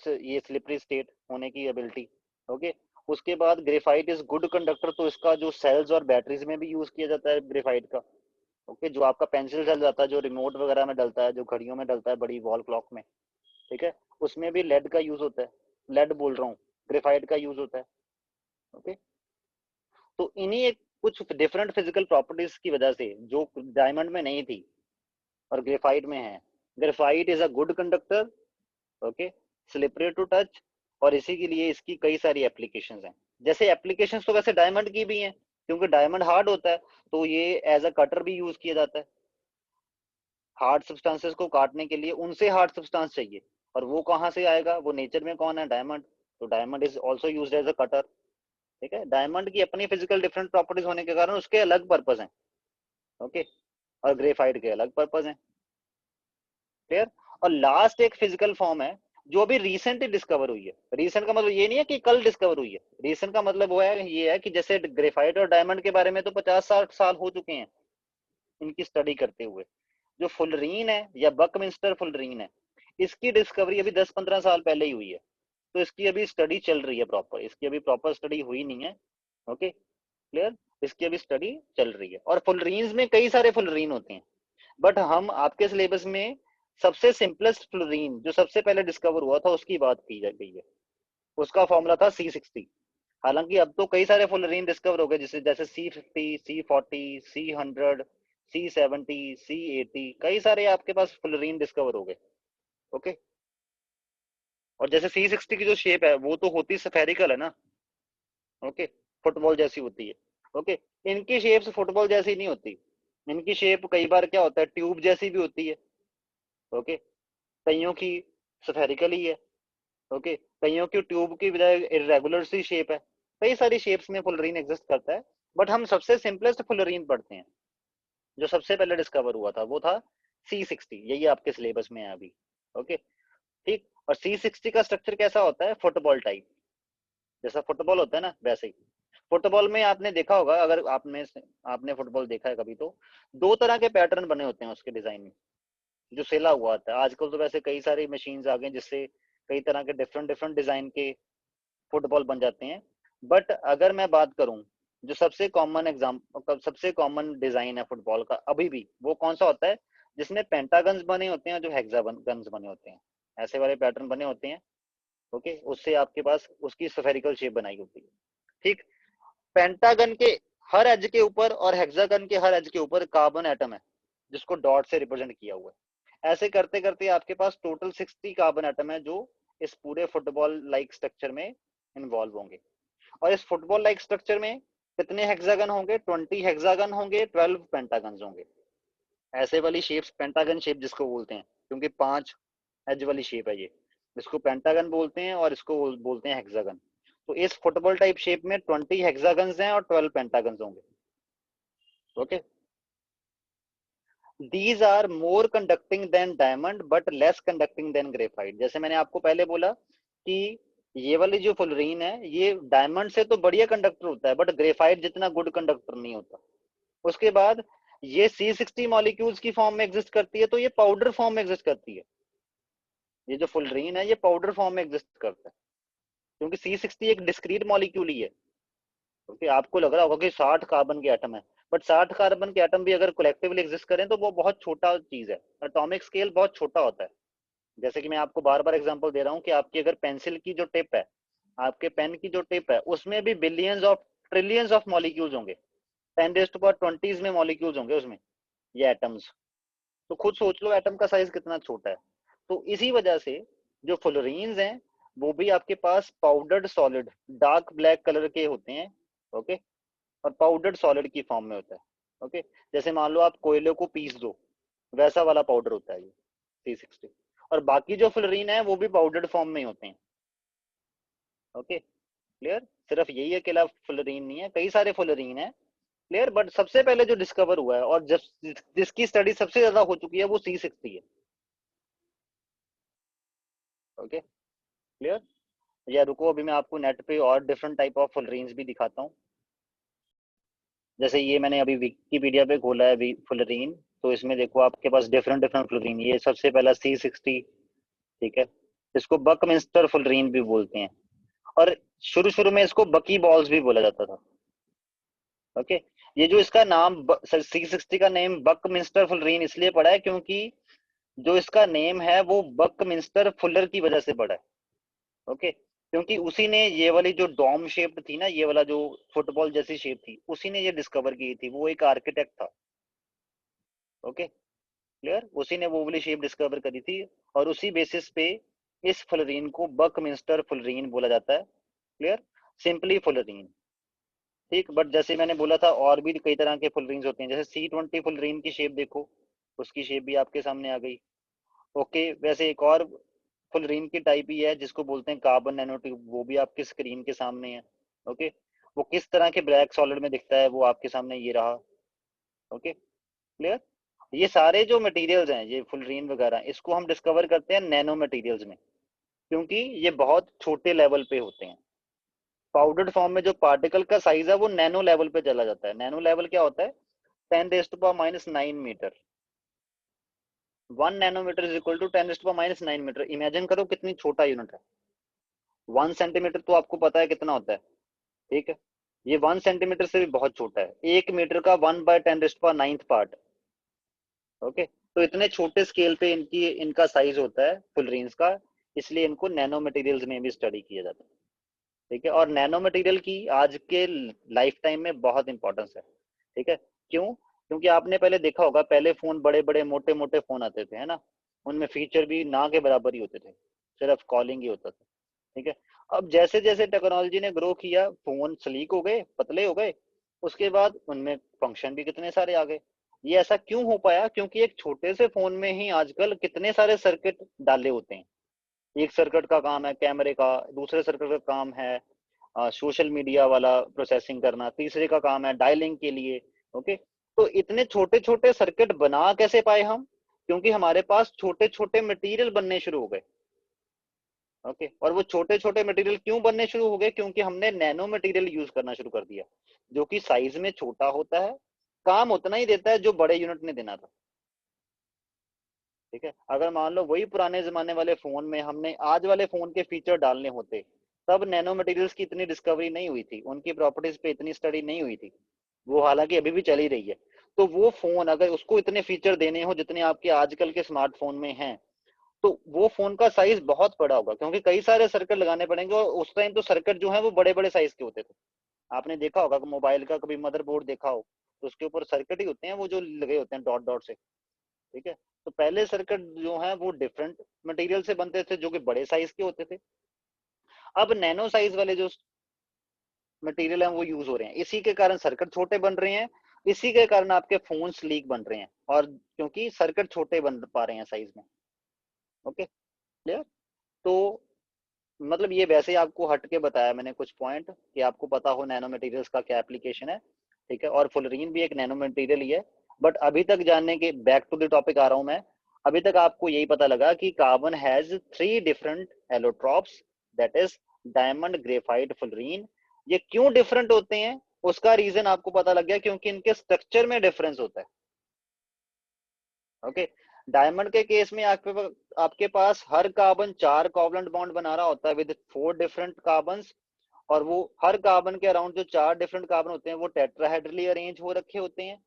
ये स्लिपरी स्टेट होने की एबिलिटी। ओके, उसके बाद ग्रेफाइट इज गुड कंडक्टर, तो इसका जो सेल्स और बैटरीज में भी यूज किया जाता है ग्रेफाइट का। ओके, जो आपका पेंसिल सेल जाता है, जो रिमोट वगैरह में डलता है, जो घड़ियों में डलता है, बड़ी वॉल क्लॉक में, ठीक है, उसमें भी लेड का यूज होता है, लेड बोल रहा हूँ, ग्रेफाइट का यूज होता है। ओके, तो इन्हीं एक कुछ डिफरेंट फिजिकल प्रॉपर्टीज की वजह से जो डायमंड में नहीं थी और ग्रेफाइट में है, graphite is a good conductor, okay, slippery to touch, और इसी के लिए इसकी कई सारी एप्लीकेशंस हैं। जैसे एप्लीकेशंस तो वैसे डायमंड की भी हैं, क्योंकि डायमंड हार्ड होता है, तो ये एज अ कटर भी यूज किया जाता है। हार्ड सब्सटेंसेस को काटने के लिए उनसे हार्ड सब्सटेंस चाहिए, और वो कहाँ से आएगा, वो नेचर में कौन है, डायमंड। तो diamond is also use as a cutter, ठीक है। डायमंड की अपनी फिजिकल डिफरेंट प्रॉपर्टीज होने के कारण उसके अलग पर्पज हैं। ओके, और ग्रेफाइट के अलग पर्पज हैं, क्लियर। और लास्ट एक फिजिकल फॉर्म है जो अभी रिसेंटली डिस्कवर हुई है। रिसेंट का मतलब ये नहीं है कि कल डिस्कवर हुई है, रिसेंट का मतलब वो है, ये है कि जैसे ग्रेफाइट और डायमंड के बारे में तो 50-60 साल हो चुके हैं इनकी स्टडी करते हुए। जो फुलरीन है या बकमिंस्टर फुलरीन है, इसकी डिस्कवरी अभी 10-15 साल पहले ही हुई है, तो इसकी अभी स्टडी चल रही है प्रॉपर, इसकी अभी प्रॉपर स्टडी हुई नहीं है। ओके क्लियर, इसकी अभी स्टडी चल रही है। और फुलरीन्स में कई सारे फुलरीन होते हैं, बट हम आपके सिलेबस में सबसे सिंपलेस्ट फ्लोरीन जो सबसे पहले डिस्कवर हुआ था उसकी बात की जा गई है, उसका फॉर्मूला था C60। हालांकि अब तो कई सारे फ्लोरीन डिस्कवर हो गए, जैसे जैसे C50, C40, C100, C70, C80, कई सारे आपके पास फुलरीन डिस्कवर हो गए। ओके, और जैसे C60 की जो शेप है वो तो होती स्फेरिकल है ना। ओके, फुटबॉल जैसी होती है। ओके, इनकी शेप्स फुटबॉल जैसी नहीं होती, इनकी शेप कई बार क्या होता है ट्यूब जैसी भी होती है। ओके, कईयों की स्फेरिकल ही है। ओके, कईयों की ट्यूब की बजाय इरेगुलर सी शेप है। कई सारी शेप्स में फुलरीन एग्जिस्ट करता है, बट हम सबसे सिंपलेस्ट फुलरीन पढ़ते हैं। जो सबसे पहले डिस्कवर हुआ था वो था C60, यही आपके सिलेबस में है अभी। ओके, ठीक। और C60 का स्ट्रक्चर कैसा होता है, फुटबॉल टाइप, जैसा फुटबॉल होता है ना वैसे ही। फुटबॉल में आपने देखा होगा, अगर आपने फुटबॉल देखा है कभी, तो दो तरह के पैटर्न बने होते हैं उसके डिजाइन में, जो सिला हुआ आता है। आजकल तो वैसे कई सारी मशीन्स आ गई जिससे कई तरह के डिफरेंट डिफरेंट डिजाइन के फुटबॉल बन जाते हैं। बट अगर मैं बात करूं, जो सबसे कॉमन डिजाइन है फुटबॉल का अभी भी, वो कौन सा होता है, जिसमें पेंटागन्स बने होते हैं, जो हेक्सागन्स बने होते हैं, ऐसे वाले पैटर्न बने होते हैं। ओके, उससे आपके पास उसकी स्फेरिकल शेप बनाई होती है। ठीक, पेंटागन के हर एज के ऊपर और हेक्सागन के हर एज के ऊपर कार्बन एटम है, जिसको डॉट से रिप्रेजेंट किया हुआ है। ऐसे करते करते आपके पास टोटल 60 कार्बन एटम है, जो इस पूरे फुटबॉल लाइक स्ट्रक्चर में इन्वॉल्व होंगे। और इस फुटबॉल लाइक स्ट्रक्चर में कितने हेक्सागन होंगे, 20 हेक्सागन होंगे, 12 पेंटागन होंगे। ऐसे वाली शेप्स पेंटागन शेप जिसको बोलते हैं, क्योंकि 5 एज वाली शेप है ये, इसको पेंटागन बोलते हैं और इसको बोलते हैं हेक्सागन। तो इस फुटबॉल टाइप शेप में 20 हेक्सागन्स हैं और 12 पेंटागन्स होंगे। Okay, these are more conducting than diamond but less conducting than graphite. जैसे मैंने आपको पहले बोला कि ये वाली जो फुलरीन है ये डायमंड से तो बढ़िया कंडक्टर होता है, बट ग्रेफाइट जितना गुड कंडक्टर नहीं होता। उसके बाद ये C60 मॉलिक्यूल्स की फॉर्म में एग्जिस्ट करती है, तो ये पाउडर फॉर्म में एग्जिस्ट करती है। ये जो फुलरीन है ये पाउडर फॉर्म में एग्जिस्ट करता है, क्योंकि C60 एक डिस्क्रीट मॉलिक्यूल ही है। क्योंकि आपको लग रहा होगा कि 60 कार्बन के एटम है, बट 60 कार्बन के एटम भी अगर कलेक्टिवली एग्जिस्ट करें तो वो बहुत छोटा चीज है, एटॉमिक स्केल बहुत छोटा होता है। जैसे कि मैं आपको बार बार एग्जांपल दे रहा हूँ कि आपकी अगर पेंसिल की जो टिप है, आपके पेन की जो टिप है, उसमें भी billions of trillions of molecules होंगे, 10⁻20 में मॉलिक्यूल्स होंगे उसमें, ये एटम्स। तो खुद सोच लो एटम का साइज कितना छोटा है। तो इसी वजह से जो फ्लोरीन्स हैं वो भी आपके पास powdered solid dark black colour के होते हैं। ओके, और पाउडर्ड सॉलिड की फॉर्म में होता है। ओके, जैसे मान लो आप कोयले को पीस दो, वैसा वाला पाउडर होता है ये C60। और बाकी जो फ्लोरीन है वो भी पाउडर्ड फॉर्म में ही होते हैं। Okay, clear. सिर्फ यही अकेला फ्लोरीन नहीं है, कई सारे फ्लोरीन है, क्लियर। बट सबसे पहले जो डिस्कवर हुआ है और जिसकी स्टडी सबसे ज्यादा हो चुकी है वो C60 है। Okay, clear. या रुको, अभी मैं आपको नेट पे और डिफरेंट टाइप ऑफ फुलरीन्स भी दिखाता हूँ। जैसे ये मैंने अभी विकिपीडिया पे खोला है फुलरीन, तो इसमें देखो आपके पास डिफरेंट डिफरेंट फुलरीन। ये सबसे पहला C60, ठीक है, इसको बकमिंस्टर फुलरीन भी बोलते हैं, और शुरू शुरू में इसको बकी बॉल्स भी बोला जाता था। ओके, ये जो इसका नाम C60 का नेम बकमिंस्टर फुलरीन इसलिए पड़ा है क्योंकि जो इसका नेम है वो बकमिंस्टर फुलर की वजह से पड़ा है। ओके, क्योंकि उसी ने ये वाली जो डॉम शेप थी ना, ये वाला जो फुटबॉल जैसी शेप थी, उसी ने ये डिस्कवर की थी, वो एक आर्किटेक्ट था। ओके, क्लियर, उसी ने वो वाली शेप डिस्कवर करी थी, और उसी बेसिस पे इस फुलरीन को बकमिंस्टर फुलरीन बोला जाता है। Clear, simply fullerene. ठीक, बट जैसे मैंने बोला था और भी कई तरह के फुलरीन्स होते हैं, जैसे C20 फुलरीन की शेप देखो, उसकी शेप भी आपके सामने आ गई। ओके, वैसे एक और फुलरीन की टाइप ही है जिसको बोलते हैं कार्बन नैनोट्यूब, वो भी आपके स्क्रीन के सामने है। ओके, वो किस तरह के ब्लैक सॉलिड में दिखता है वो आपके सामने ये रहा। Okay, clear. ये सारे जो मटेरियल्स हैं, ये फुलरीन वगैरह, इसको हम डिस्कवर करते हैं नैनो मटेरियल्स में, क्योंकि ये बहुत छोटे लेवल पे होते हैं। पाउडर्ड फॉर्म में जो पार्टिकल का साइज है वो नैनो लेवल पे चला जाता है। नैनो लेवल क्या होता है, 10⁻⁹मीटर। 1 नैनोमीटर इज इक्वल टू 10⁻⁹मीटर। इमेजिन करो कितनी छोटा यूनिट है। 1 सेंटीमीटर तो आपको पता है कितना होता है, ठीक है। ये 1 सेंटीमीटर से भी बहुत छोटा है, 1 मीटर का 1/10⁹ पार्ट। ओके, तो इतने छोटे स्केल पे इनका साइज होता है फुलरीन्स का, इसलिए इनको नैनो मटेरियल्स में भी स्टडी किया जाता है। ठीक है, और नैनो मटेरियल की आज के लाइफ टाइम में बहुत इंपॉर्टेंस है। ठीक है, क्यों, क्योंकि आपने पहले देखा होगा, पहले फोन बड़े बड़े मोटे मोटे फोन आते थे, है ना, उनमें फीचर भी ना के बराबर ही होते थे, सिर्फ कॉलिंग ही होता था, ठीक है। अब जैसे जैसे टेक्नोलॉजी ने ग्रो किया, फोन स्लीक हो गए, पतले हो गए, उसके बाद उनमें फंक्शन भी कितने सारे आ गए। ये ऐसा क्यों हो पाया? क्योंकि एक छोटे से फोन में ही आजकल कितने सारे सर्किट डाले होते हैं। एक सर्किट का काम है कैमरे का, दूसरे सर्किट का काम है सोशल मीडिया वाला प्रोसेसिंग करना, तीसरे का काम है डायलिंग के लिए। ओके, तो इतने छोटे छोटे सर्किट बना कैसे पाए हम? क्योंकि हमारे पास छोटे छोटे मटेरियल बनने शुरू हो गए। ओके, और वो छोटे छोटे मटेरियल क्यों बनने शुरू हो गए? क्योंकि हमने नैनो मटेरियल यूज करना शुरू कर दिया, जो कि साइज में छोटा होता है, काम उतना ही देता है जो बड़े यूनिट ने देना था। ठीक है, अगर मान लो वही पुराने जमाने वाले फोन में हमने आज वाले फोन के फीचर डालने होते, तब नैनो मटेरियल्स की इतनी डिस्कवरी नहीं हुई थी, उनकी प्रॉपर्टीज पे इतनी स्टडी नहीं हुई थी, वो हालांकि अभी भी चली रही है। तो वो फोन अगर उसको इतने फीचर देने हो जितने आपके आजकल के स्मार्टफोन में हैं, तो वो फोन का साइज बहुत बड़ा होगा, क्योंकि कई सारे सर्किट लगाने पड़ेंगे, और उस टाइम तो सर्किट जो है वो बड़े बड़े साइज के होते थे। आपने देखा होगा कि मोबाइल का कभी मदरबोर्ड देखा हो, तो उसके ऊपर सर्किट ही होते हैं वो जो लगे होते हैं डॉट डॉट से। ठीक है, तो पहले सर्किट जो है वो डिफरेंट मटेरियल से बनते थे, जो कि बड़े साइज के होते थे। अब नैनो साइज वाले जो मटेरियल है वो यूज हो रहे हैं, इसी के कारण सर्किट छोटे बन रहे हैं, इसी के कारण आपके फोन लीक बन रहे हैं, और क्योंकि सर्किट छोटे बन पा रहे हैं साइज में। Okay, clear? तो मतलब ये वैसे ही आपको हट के बताया मैंने कुछ पॉइंट, कि आपको पता हो नैनो मटेरियल्स का क्या एप्लीकेशन है। ठीक है, और फुलरीन भी एक नैनो मटेरियल ही है। बट अभी तक जानने के, बैक टू द टॉपिक आ रहा हूं मैं, अभी तक आपको यही पता लगा कि carbon has 3 different allotropes, that is diamond, graphite, fullerene. ये क्यों डिफरेंट होते हैं उसका रीजन आपको पता लग गया, क्योंकि इनके स्ट्रक्चर में डिफरेंस होता है। ओके, डायमंड के केस में आपके पास हर कार्बन 4 कोवलेंट बॉन्ड बना रहा होता है विद 4 डिफरेंट कार्बन, और वो हर कार्बन के अराउंड जो 4 डिफरेंट कार्बन होते हैं वो टेट्राहेड्रली अरेंज हो रखे होते हैं।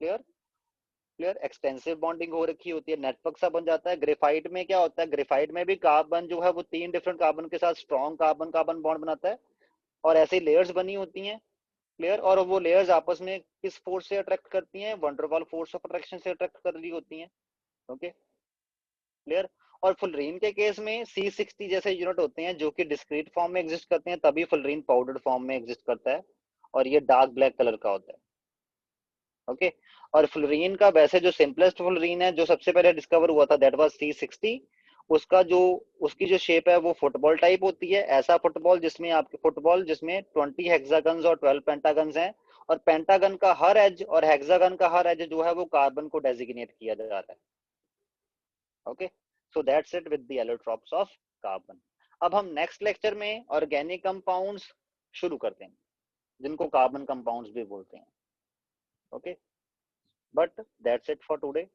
क्लियर? क्लियर, एक्सटेंसिव बॉन्डिंग हो रखी होती है, नेटवर्क सा बन जाता है। ग्रेफाइट में क्या होता है? ग्रेफाइट में भी कार्बन जो है वो 3 डिफरेंट कार्बन के साथ स्ट्रॉन्ग कार्बन कार्बन बॉन्ड बनाता है, और ऐसी लेयर्स बनी होती हैं। क्लियर, और वो लेयर्स आपस में किस फोर्स से अट्रैक्ट करती हैं? वंडरवॉल फोर्स ऑफ अट्रैक्शन से अट्रैक्ट कर रही होती हैं। Okay, clear. और फुलरीन के केस में C60 जैसे यूनिट होते हैं, जो कि डिस्क्रीट फॉर्म में एग्जिस्ट करते हैं, तभी फुलरीन पाउडर्ड फॉर्म में एग्जिस्ट करता है, और ये डार्क ब्लैक कलर का होता है। ओके, और फुलरीन का वैसे जो सिंपलेस्ट फुलरीन है जो सबसे पहले डिस्कवर हुआ था, दैट वाज C60। उसका जो उसकी जो शेप है वो फुटबॉल टाइप होती है, ऐसा फुटबॉल जिसमें आपके फुटबॉल जिसमें 20 हेक्सागन्स और 12 पेंटागन्स हैं, और पेंटागन का हर एज और हेक्सागन का हर एज जो है वो कार्बन को डेजिग्नेट किया जा रहा है। Okay, so that's it with the allotropes of carbon. अब हम नेक्स्ट लेक्चर में ऑर्गेनिक कंपाउंड्स शुरू करते हैं, जिनको कार्बन कंपाउंड्स भी बोलते हैं। Okay, but that's it for today.